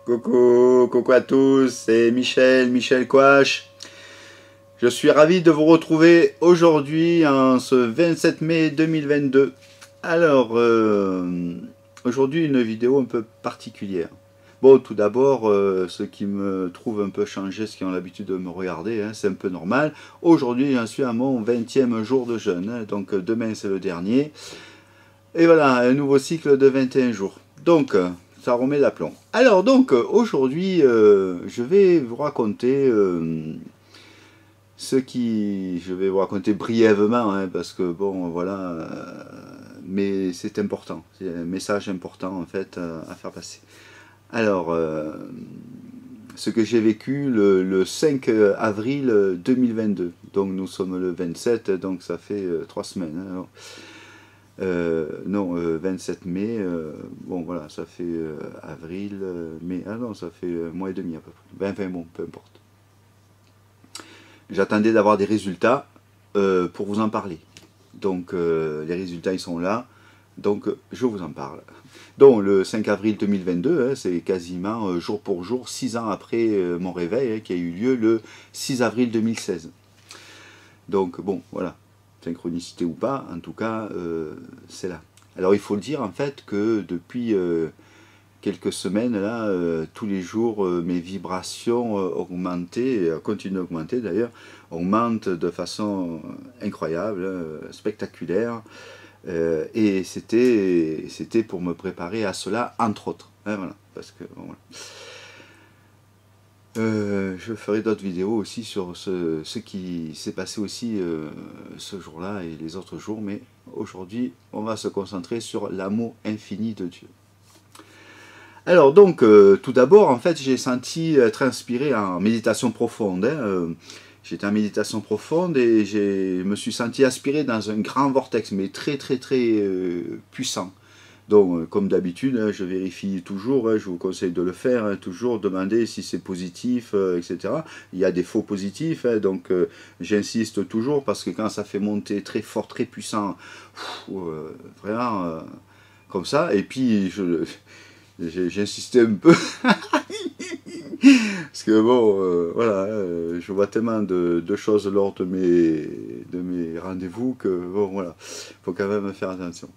Coucou à tous, c'est Michel Coache. Je suis ravi de vous retrouver aujourd'hui, en ce 27 mai 2022. Alors, aujourd'hui une vidéo un peu particulière. Bon, tout d'abord, ceux qui me trouvent un peu changé, ceux qui ont l'habitude de me regarder, hein, c'est un peu normal. Aujourd'hui, j'en suis à mon 20e jour de jeûne, hein, donc demain c'est le dernier. Et voilà, un nouveau cycle de 21 jours. Donc, ça remet d'aplomb. Alors donc, aujourd'hui, je vais vous raconter je vais vous raconter brièvement, hein, parce que bon, voilà, mais c'est important, c'est un message important en fait à faire passer. Alors, ce que j'ai vécu le 5 avril 2022, donc nous sommes le 27, donc ça fait 3 semaines. Hein, alors. Non, 27 mai, bon voilà, ça fait avril, mai, ah non, ça fait un mois et demi à peu près. Enfin bon, peu importe. J'attendais d'avoir des résultats pour vous en parler. Donc les résultats ils sont là, donc je vous en parle. Donc le 5 avril 2022, hein, c'est quasiment jour pour jour, 6 ans après mon réveil, hein, qui a eu lieu le 6 avril 2016. Donc bon, voilà. Synchronicité ou pas, en tout cas, c'est là. Alors il faut le dire en fait que depuis quelques semaines, là, tous les jours, mes vibrations augmentaient, continuent d'augmenter d'ailleurs, augmentent de façon incroyable, spectaculaire, et c'était pour me préparer à cela, entre autres. Hein, voilà, parce que, bon, voilà. Je ferai d'autres vidéos aussi sur ce qui s'est passé aussi ce jour-là et les autres jours, mais aujourd'hui on va se concentrer sur l'amour infini de Dieu. Alors donc, tout d'abord, en fait, j'ai senti être inspiré en méditation profonde. Hein, j'étais en méditation profonde et je me suis senti aspiré dans un grand vortex, mais très puissant. Donc, comme d'habitude, je vérifie toujours, je vous conseille de le faire, toujours demander si c'est positif, etc. Il y a des faux positifs, donc j'insiste toujours parce que quand ça fait monter très fort, très puissant, vraiment comme ça, et puis j'insistais un peu, parce que bon, voilà, je vois tellement de choses lors de mes rendez-vous que bon, voilà, il faut quand même faire attention.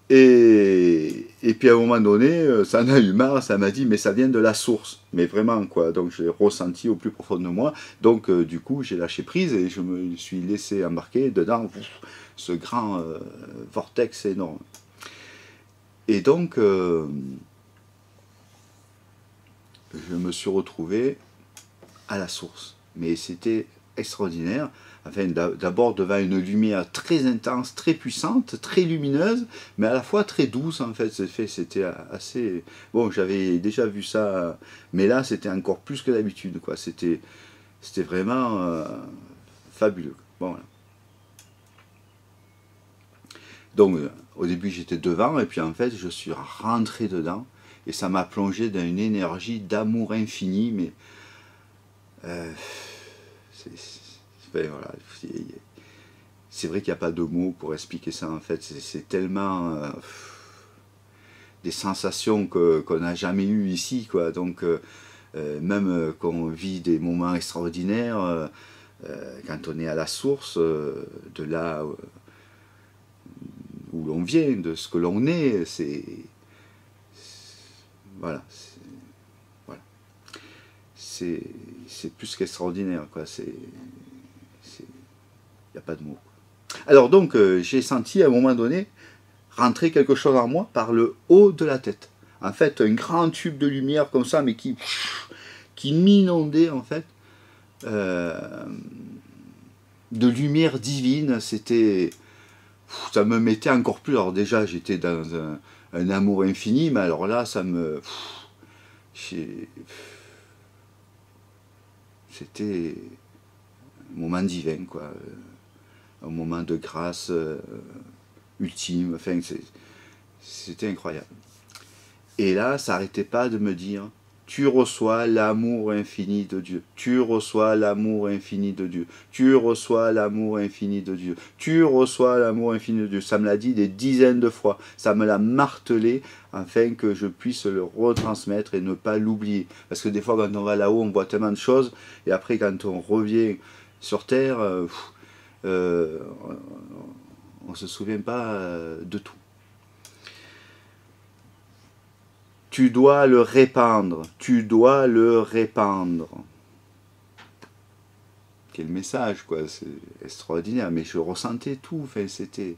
Et puis à un moment donné, ça en a eu marre, ça m'a dit, mais ça vient de la source. Mais vraiment, quoi. Donc je l'ai ressenti au plus profond de moi. Donc du coup, j'ai lâché prise et je me suis laissé embarquer dedans ce grand vortex énorme. Et donc, je me suis retrouvé à la source. Mais c'était extraordinaire. Enfin, d'abord devant une lumière très intense, très puissante, très lumineuse, mais à la fois très douce en fait. C'était assez... Bon, j'avais déjà vu ça, mais là c'était encore plus que d'habitude, quoi. C'était vraiment fabuleux. Bon, voilà. Donc, au début j'étais devant, et puis en fait je suis rentré dedans, et ça m'a plongé dans une énergie d'amour infini, mais... voilà, c'est vrai qu'il n'y a pas de mots pour expliquer ça en fait, c'est tellement des sensations qu'on n'a jamais eues ici, quoi. Donc même quand on vit des moments extraordinaires, quand on est à la source de là où l'on vient, de ce que l'on est, voilà, c'est plus qu'extraordinaire, quoi. Il n'y a pas de mots. Alors donc, j'ai senti à un moment donné rentrer quelque chose en moi par le haut de la tête. En fait, un grand tube de lumière comme ça, mais qui m'inondait en fait de lumière divine. C'était, ça me mettait encore plus. Alors déjà, j'étais dans un amour infini, mais alors là, ça me, c'était un moment divin, quoi. Un moment de grâce ultime, enfin, c'était incroyable. Et là, ça n'arrêtait pas de me dire, tu reçois l'amour infini de Dieu. Tu reçois l'amour infini de Dieu. Tu reçois l'amour infini de Dieu. Tu reçois l'amour infini de Dieu. Ça me l'a dit des dizaines de fois. Ça me l'a martelé afin que je puisse le retransmettre et ne pas l'oublier. Parce que des fois, quand on va là-haut, on voit tellement de choses. Et après, quand on revient sur Terre, on ne se souvient pas de tout. Tu dois le répandre. Tu dois le répandre. Quel message, quoi. C'est extraordinaire. Mais je ressentais tout. Enfin, c'était...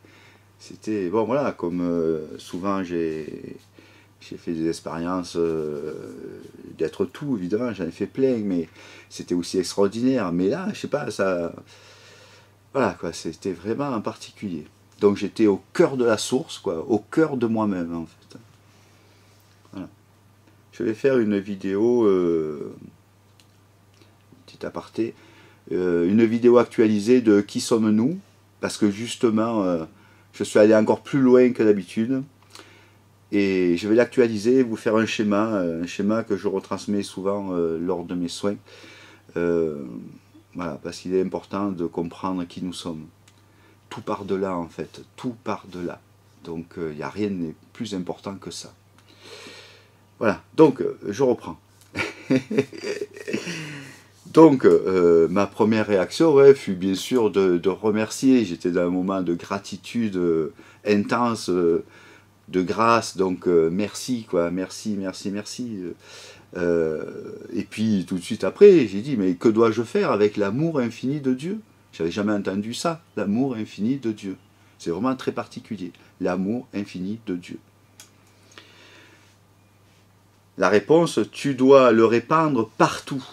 Bon, voilà, comme souvent j'ai fait des expériences d'être tout, évidemment. J'en ai fait plein, mais c'était aussi extraordinaire. Mais là, je sais pas, ça... Voilà, quoi. C'était vraiment en particulier. Donc j'étais au cœur de la source, quoi. Au cœur de moi-même, en fait. Voilà. Je vais faire une vidéo, petit aparté, une vidéo actualisée de qui sommes-nous, parce que justement, je suis allé encore plus loin que d'habitude, et je vais l'actualiser, vous faire un schéma que je retransmets souvent lors de mes soins, voilà, parce qu'il est important de comprendre qui nous sommes. Tout part de là, en fait, tout part de là. Donc il n'y a rien de plus important que ça. Voilà, donc je reprends. Donc ma première réaction, ouais, fut bien sûr de remercier. J'étais dans un moment de gratitude intense, de grâce, donc merci, quoi, merci, merci, merci. Et puis tout de suite après, j'ai dit, mais que dois-je faire avec l'amour infini de Dieu? J'avais jamais entendu ça, l'amour infini de Dieu. C'est vraiment très particulier, l'amour infini de Dieu. La réponse, tu dois le répandre partout.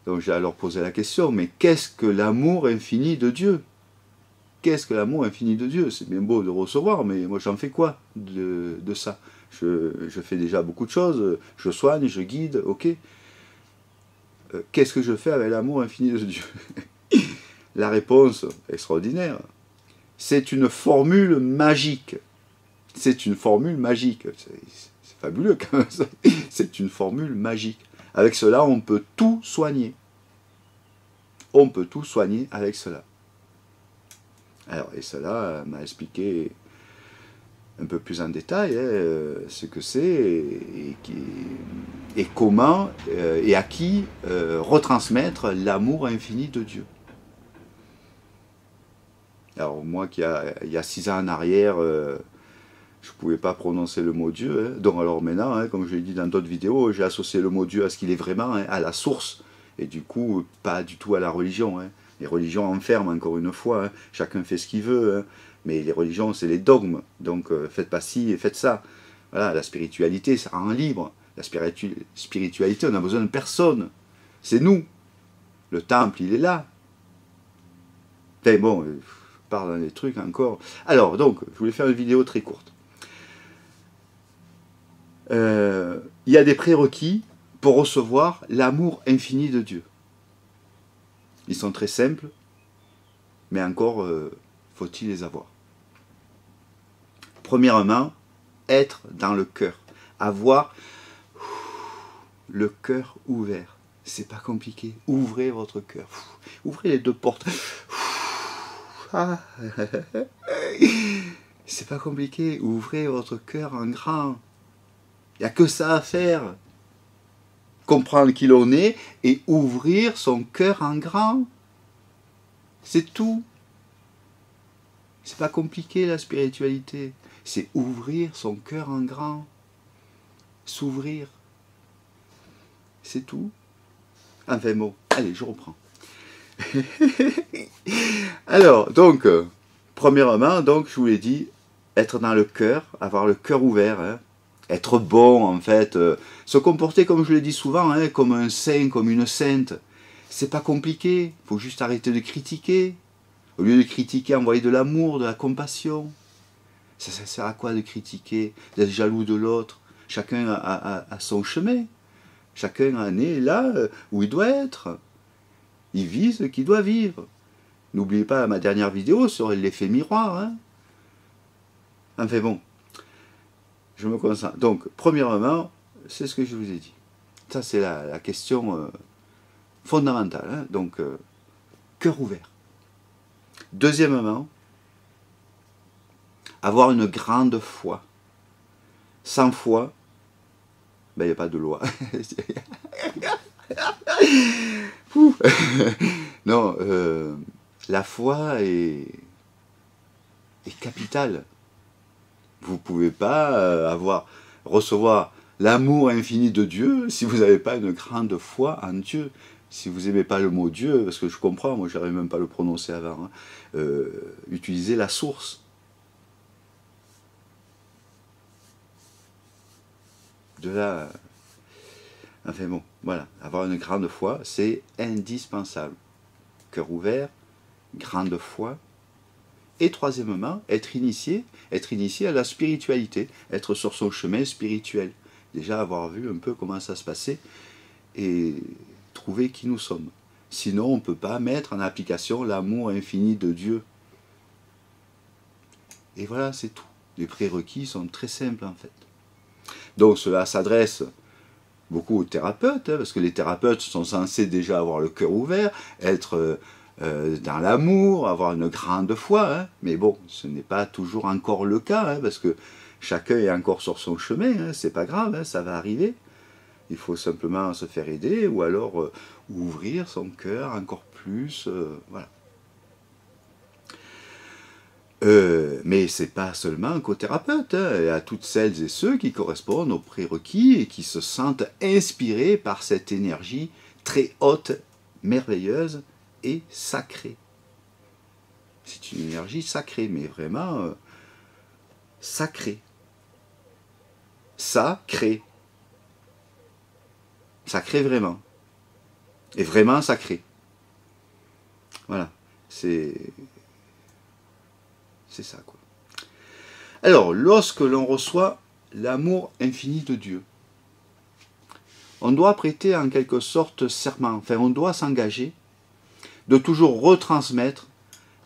Donc j'ai alors posé la question, mais qu'est-ce que l'amour infini de Dieu? Qu'est-ce que l'amour infini de Dieu? C'est bien beau de recevoir, mais moi j'en fais quoi de ça? Je fais déjà beaucoup de choses, je soigne, je guide, ok. Qu'est-ce que je fais avec l'amour infini de Dieu? La réponse, extraordinaire, c'est une formule magique. C'est une formule magique. C'est fabuleux quand même ça. C'est une formule magique. Avec cela, on peut tout soigner. On peut tout soigner avec cela. Alors, et cela m'a expliqué un peu plus en détail ce que c'est et comment et à qui retransmettre l'amour infini de Dieu. Alors moi, il y a 6 ans en arrière, je ne pouvais pas prononcer le mot Dieu. Hein. Donc alors maintenant, hein, comme je l'ai dit dans d'autres vidéos, j'ai associé le mot Dieu à ce qu'il est vraiment, hein, à la source, et du coup, pas du tout à la religion. Hein. Les religions enferment, encore une fois, hein. Chacun fait ce qu'il veut, hein. Mais les religions, c'est les dogmes, donc faites pas ci et faites ça. Voilà, la spiritualité, ça rend libre. La spiritualité, on n'a besoin de personne. C'est nous. Le temple, il est là. Enfin bon, je parle dans des trucs encore. Alors, donc, je voulais faire une vidéo très courte. Il y a des prérequis pour recevoir l'amour infini de Dieu. Ils sont très simples, mais encore faut-il les avoir. Premièrement, être dans le cœur. Avoir le cœur ouvert. C'est pas compliqué. Ouvrez votre cœur. Ouvrez les deux portes. C'est pas compliqué. Ouvrez votre cœur en grand. Il n'y a que ça à faire. Comprendre qui l'on est et ouvrir son cœur en grand. C'est tout. C'est pas compliqué la spiritualité. C'est ouvrir son cœur en grand. S'ouvrir. C'est tout. Enfin bon, allez, je reprends. Alors, donc, premièrement, donc, je vous l'ai dit, être dans le cœur, avoir le cœur ouvert, hein, être bon, en fait, se comporter, comme je le dis souvent, hein, comme un saint, comme une sainte. C'est pas compliqué, il faut juste arrêter de critiquer. Au lieu de critiquer, envoyer de l'amour, de la compassion. Ça sert à quoi de critiquer, d'être jaloux de l'autre? Chacun a son chemin. Chacun en est là où il doit être. Il vit ce qu'il doit vivre. N'oubliez pas ma dernière vidéo sur l'effet miroir. Hein. Enfin bon, je me concentre. Donc, premièrement, c'est ce que je vous ai dit. Ça, c'est la question fondamentale. Hein. Donc, cœur ouvert. Deuxièmement, avoir une grande foi. Sans foi, ben, il n'y a pas de loi. Non, la foi est capitale. Vous ne pouvez pas recevoir l'amour infini de Dieu si vous n'avez pas une grande foi en Dieu. Si vous n'aimez pas le mot Dieu, parce que je comprends, moi je n'arrive même pas à le prononcer avant, hein, utilisez la source. De là, enfin bon, voilà, avoir une grande foi, c'est indispensable. Cœur ouvert, grande foi. Et troisièmement, être initié à la spiritualité, être sur son chemin spirituel. Déjà avoir vu un peu comment ça se passait et trouver qui nous sommes. Sinon, on ne peut pas mettre en application l'amour infini de Dieu. Et voilà, c'est tout. Les prérequis sont très simples en fait. Donc cela s'adresse beaucoup aux thérapeutes, hein, parce que les thérapeutes sont censés déjà avoir le cœur ouvert, être dans l'amour, avoir une grande foi, hein, mais bon, ce n'est pas toujours encore le cas, hein, parce que chacun est encore sur son chemin, hein, c'est pas grave, hein, ça va arriver. Il faut simplement se faire aider, ou alors ouvrir son cœur encore plus, voilà. Mais c'est pas seulement qu'aux thérapeutes, hein, et à toutes celles et ceux qui correspondent aux prérequis et qui se sentent inspirés par cette énergie très haute, merveilleuse et sacrée. C'est une énergie sacrée, mais vraiment sacrée. Sacrée. Sacrée vraiment. Et vraiment sacrée. Voilà. C'est ça, quoi. Alors, lorsque l'on reçoit l'amour infini de Dieu, on doit prêter en quelque sorte serment, enfin on doit s'engager de toujours retransmettre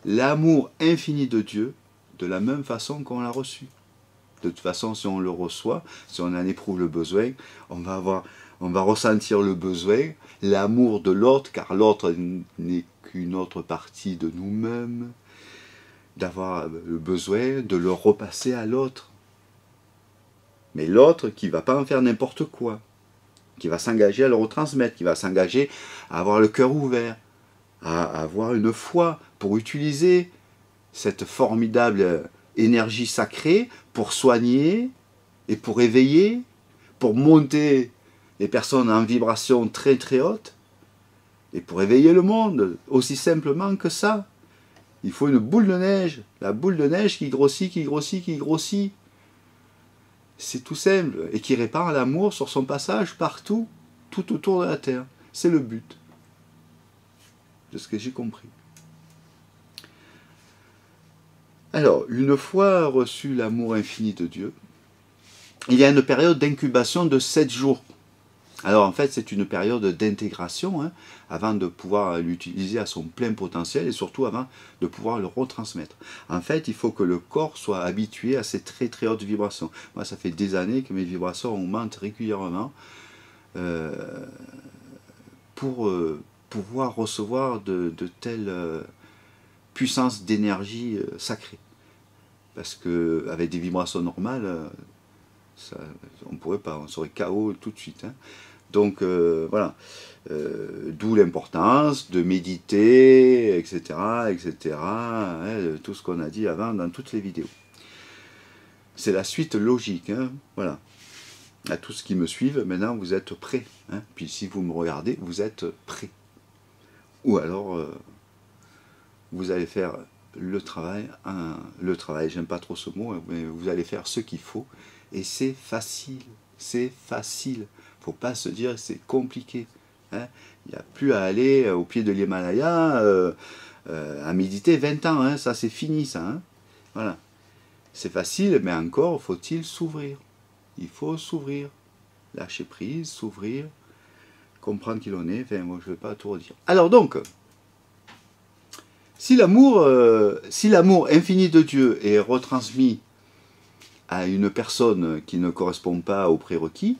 l'amour infini de Dieu de la même façon qu'on l'a reçu. De toute façon, si on le reçoit, si on en éprouve le besoin, on va ressentir le besoin, l'amour de l'autre, car l'autre n'est qu'une autre partie de nous-mêmes, d'avoir le besoin de le repasser à l'autre. Mais l'autre qui ne va pas en faire n'importe quoi, qui va s'engager à le retransmettre, qui va s'engager à avoir le cœur ouvert, à avoir une foi pour utiliser cette formidable énergie sacrée pour soigner et pour éveiller, pour monter les personnes en vibration très très haute et pour éveiller le monde, aussi simplement que ça. Il faut une boule de neige, la boule de neige qui grossit, qui grossit, qui grossit. C'est tout simple, et qui répand l'amour sur son passage partout, tout autour de la Terre. C'est le but de ce que j'ai compris. Alors, une fois reçu l'amour infini de Dieu, il y a une période d'incubation de 7 jours. Alors en fait, c'est une période d'intégration, hein, avant de pouvoir l'utiliser à son plein potentiel et surtout avant de pouvoir le retransmettre. En fait, il faut que le corps soit habitué à ces très très hautes vibrations. Moi, ça fait des années que mes vibrations augmentent régulièrement pour pouvoir recevoir de telles puissances d'énergie sacrée. Parce qu'avec des vibrations normales, on ne pourrait pas, on serait KO tout de suite. Hein. Donc voilà, d'où l'importance de méditer, etc., etc., hein, tout ce qu'on a dit avant dans toutes les vidéos. C'est la suite logique, hein, voilà. À tous qui me suivent, maintenant vous êtes prêts. Hein, puis si vous me regardez, vous êtes prêts. Ou alors, vous allez faire le travail, j'aime pas trop ce mot, mais vous allez faire ce qu'il faut, et c'est facile, c'est facile. Faut pas se dire c'est compliqué. Hein. Il n'y a plus à aller au pied de l'Himalaya à méditer 20 ans, hein. Ça c'est fini ça. Hein. Voilà. C'est facile, mais encore faut-il s'ouvrir. Il faut s'ouvrir, lâcher prise, s'ouvrir, comprendre qui l'on est, enfin moi je ne vais pas tout redire. Alors donc, si l'amour infini de Dieu est retransmis à une personne qui ne correspond pas aux prérequis,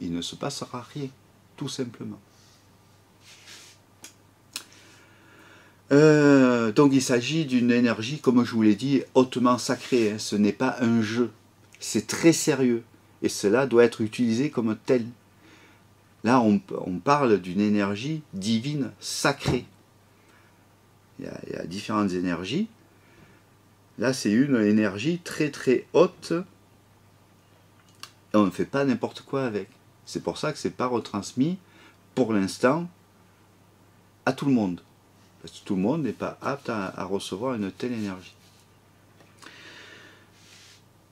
il ne se passera rien, tout simplement. Donc il s'agit d'une énergie, comme je vous l'ai dit, hautement sacrée, hein. Ce n'est pas un jeu, c'est très sérieux, et cela doit être utilisé comme tel. Là, on parle d'une énergie divine sacrée. Il y a différentes énergies. Là, c'est une énergie très très haute, et on ne fait pas n'importe quoi avec. C'est pour ça que ce n'est pas retransmis, pour l'instant, à tout le monde. Parce que tout le monde n'est pas apte à recevoir une telle énergie.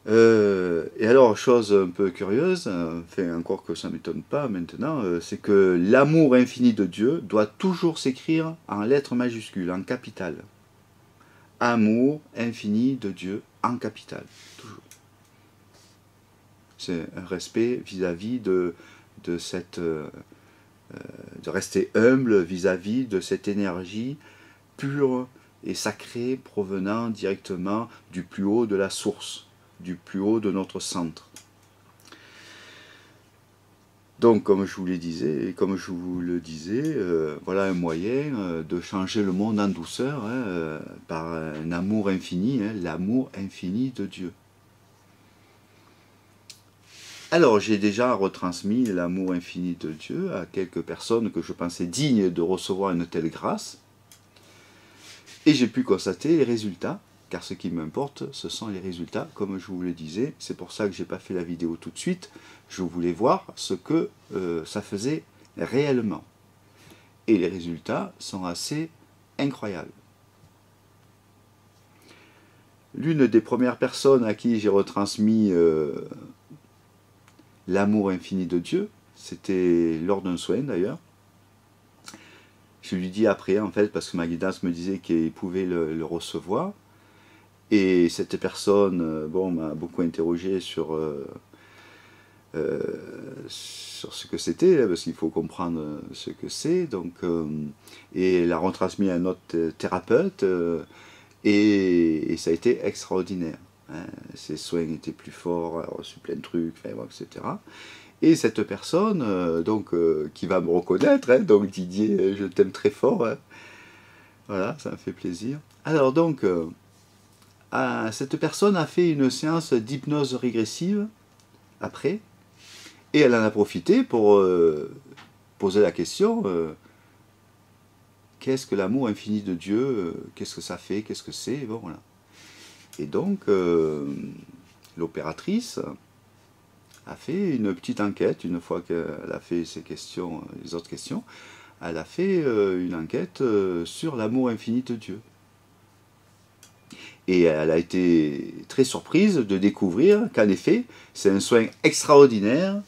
Et alors, chose un peu curieuse, enfin, encore que ça ne m'étonne pas maintenant, c'est que l'amour infini de Dieu doit toujours s'écrire en lettres majuscules, en capitale. Amour infini de Dieu en capitale, toujours. C'est un respect vis-à-vis de cette... de rester humble vis-à-vis de cette énergie pure et sacrée provenant directement du plus haut de la source, du plus haut de notre centre. Donc, comme je vous le disais, voilà un moyen de changer le monde en douceur, hein, par un amour infini, hein, l'amour infini de Dieu. Alors, j'ai déjà retransmis l'amour infini de Dieu à quelques personnes que je pensais dignes de recevoir une telle grâce. Et j'ai pu constater les résultats, car ce qui m'importe, ce sont les résultats, comme je vous le disais. C'est pour ça que je n'ai pas fait la vidéo tout de suite. Je voulais voir ce que ça faisait réellement. Et les résultats sont assez incroyables. L'une des premières personnes à qui j'ai retransmis l'amour infini de Dieu, c'était lors d'un soin d'ailleurs. Je lui dis après, en fait, parce que ma guidance me disait qu'il pouvait le recevoir. Et cette personne, bon, m'a beaucoup interrogé sur ce que c'était, parce qu'il faut comprendre ce que c'est. Donc, et elle a retransmis à un autre thérapeute, et ça a été extraordinaire. Hein. Ses soins étaient plus forts, elle a reçu plein de trucs, enfin, bon, etc. Et cette personne, qui va me reconnaître, hein, donc Didier, je t'aime très fort, hein. Voilà, ça me fait plaisir. Alors donc, cette personne a fait une séance d'hypnose régressive, après, et elle en a profité pour poser la question, qu'est-ce que l'amour infini de Dieu, qu'est-ce que ça fait, qu'est-ce que c'est, bon, voilà. Et donc, l'opératrice a fait une petite enquête, une fois qu'elle a fait ses questions, les autres questions, elle a fait une enquête sur l'amour infini de Dieu. Et elle a été très surprise de découvrir qu'en effet, c'est un soin extraordinaire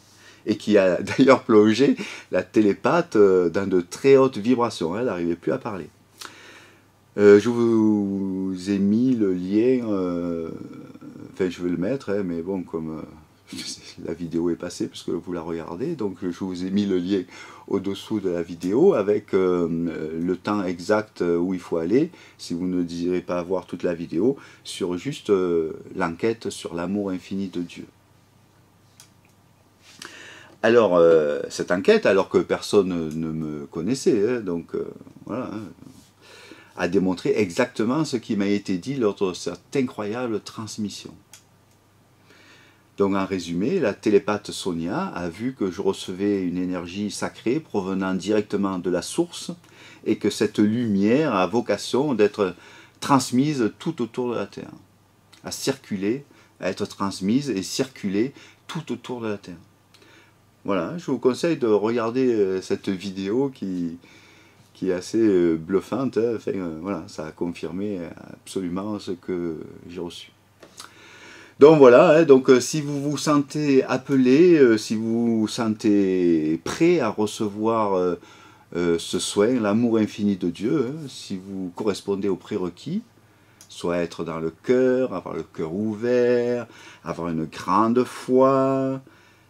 et qui a d'ailleurs plongé la télépathe dans de très hautes vibrations. Elle n'arrivait plus à parler. Je vous ai mis le lien, enfin je vais le mettre, hein, mais bon, comme la vidéo est passée, puisque vous la regardez, donc je vous ai mis le lien au-dessous de la vidéo, avec le temps exact où il faut aller, si vous ne désirez pas voir toute la vidéo, sur juste l'enquête sur l'amour infini de Dieu. Alors, cette enquête, alors que personne ne me connaissait, hein, donc voilà, hein, a démontré exactement ce qui m'a été dit lors de cette incroyable transmission. Donc en résumé, la télépathe Sonia a vu que je recevais une énergie sacrée provenant directement de la source et que cette lumière a vocation d'être transmise tout autour de la Terre, à circuler, à être transmise et circuler tout autour de la Terre. Voilà, je vous conseille de regarder cette vidéo qui est assez bluffante, hein. Enfin, voilà, ça a confirmé absolument ce que j'ai reçu. Donc voilà, hein, donc si vous vous sentez appelé, si vous vous sentez prêt à recevoir ce soin, l'amour infini de Dieu, hein, si vous correspondez aux prérequis, soit être dans le cœur, avoir le cœur ouvert, avoir une grande foi,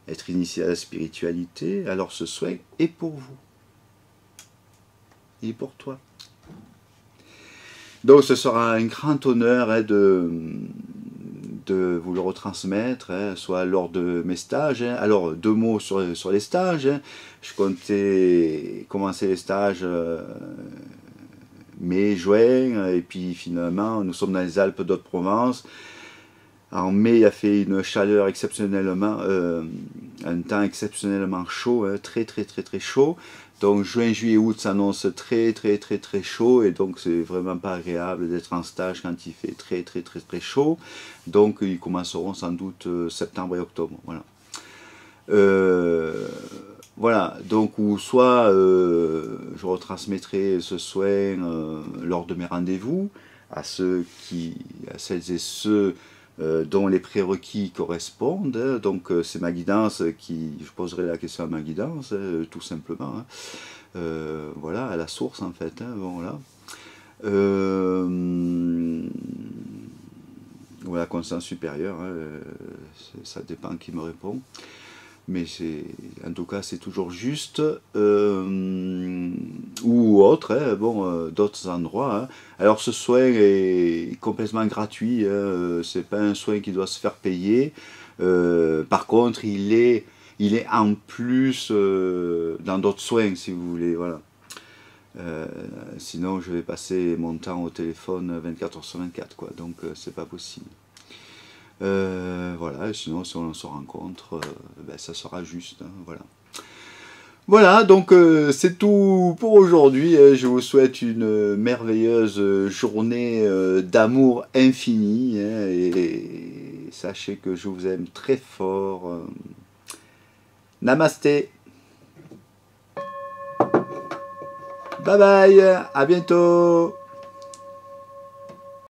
être initié à la spiritualité, alors ce soin est pour vous. Il est pour toi. Donc ce sera un grand honneur, hein, de vous le retransmettre, hein, soit lors de mes stages. Hein. Alors, 2 mots sur les stages. Hein. Je comptais commencer les stages mai, juin, et puis finalement, nous sommes dans les Alpes d'Haute-Provence. En mai, il a fait une chaleur exceptionnellement, un temps exceptionnellement chaud, hein, très chaud. Donc juin, juillet, août s'annonce très chaud, et donc c'est vraiment pas agréable d'être en stage quand il fait très chaud. Donc ils commenceront sans doute septembre et octobre. Voilà. Voilà, donc ou soit je retransmettrai ce soin lors de mes rendez-vous à celles et ceux dont les prérequis correspondent. Hein. Donc c'est ma guidance je poserai la question à ma guidance, tout simplement. Hein. Voilà, à la source en fait. Hein. Bon, voilà. Ou à la conscience supérieure, hein. Ça dépend qui me répond. Mais en tout cas c'est toujours juste, ou autre, hein, bon, d'autres endroits. Hein. Alors ce soin est complètement gratuit, hein, c'est pas un soin qui doit se faire payer. Par contre il est en plus dans d'autres soins, si vous voulez, voilà. Sinon je vais passer mon temps au téléphone 24 h sur 24, quoi, donc c'est pas possible. Voilà, sinon si on se rencontre, ben, ça sera juste, hein, voilà. Voilà, donc c'est tout pour aujourd'hui. Je vous souhaite une merveilleuse journée d'amour infini, hein, et sachez que je vous aime très fort. Namasté. Bye bye, à bientôt.